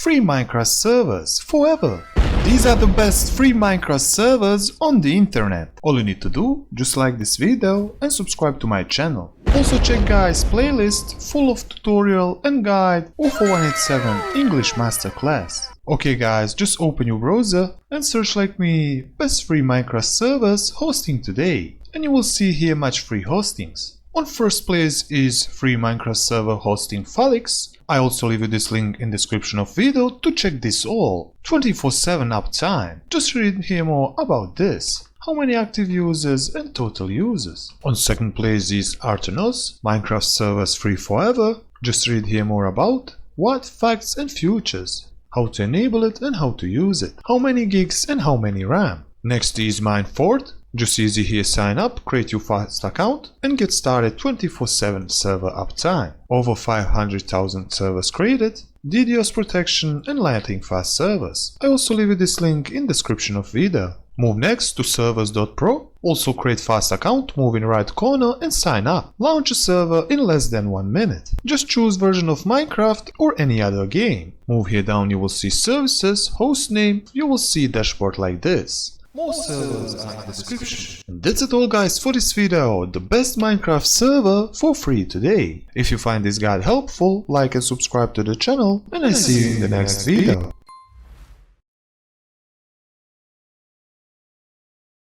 free Minecraft servers forever. These are the best free Minecraft servers on the internet. All you need to do, just like this video and subscribe to my channel. Also check guys playlist full of tutorial and guide 04187 English Masterclass. Okay guys, just open your browser and search like me best free Minecraft servers hosting today. And you will see here much free hostings. On first place is free Minecraft server hosting Falix. I also leave you this link in description of video to check this all. 24/7 uptime. Just read here more about this. How many active users and total users. On second place is Aternos. Minecraft servers free forever. Just read here more about what, facts and futures. How to enable it and how to use it. How many gigs and how many RAM. Next is Minefort. Just easy here, sign up, create your fast account and get started 24/7 server uptime. Over 500,000 servers created, DDoS protection and lightning fast servers. I also leave you this link in description of video. Move next to servers.pro, also create fast account, move in right corner and sign up. Launch a server in less than 1 minute. Just choose version of Minecraft or any other game. Move here down, you will see services, host name, you will see dashboard like this. More servers are in the description. And that's it all guys for this video, the best Minecraft server for free today. If you find this guide helpful, like and subscribe to the channel and I see you in the next video.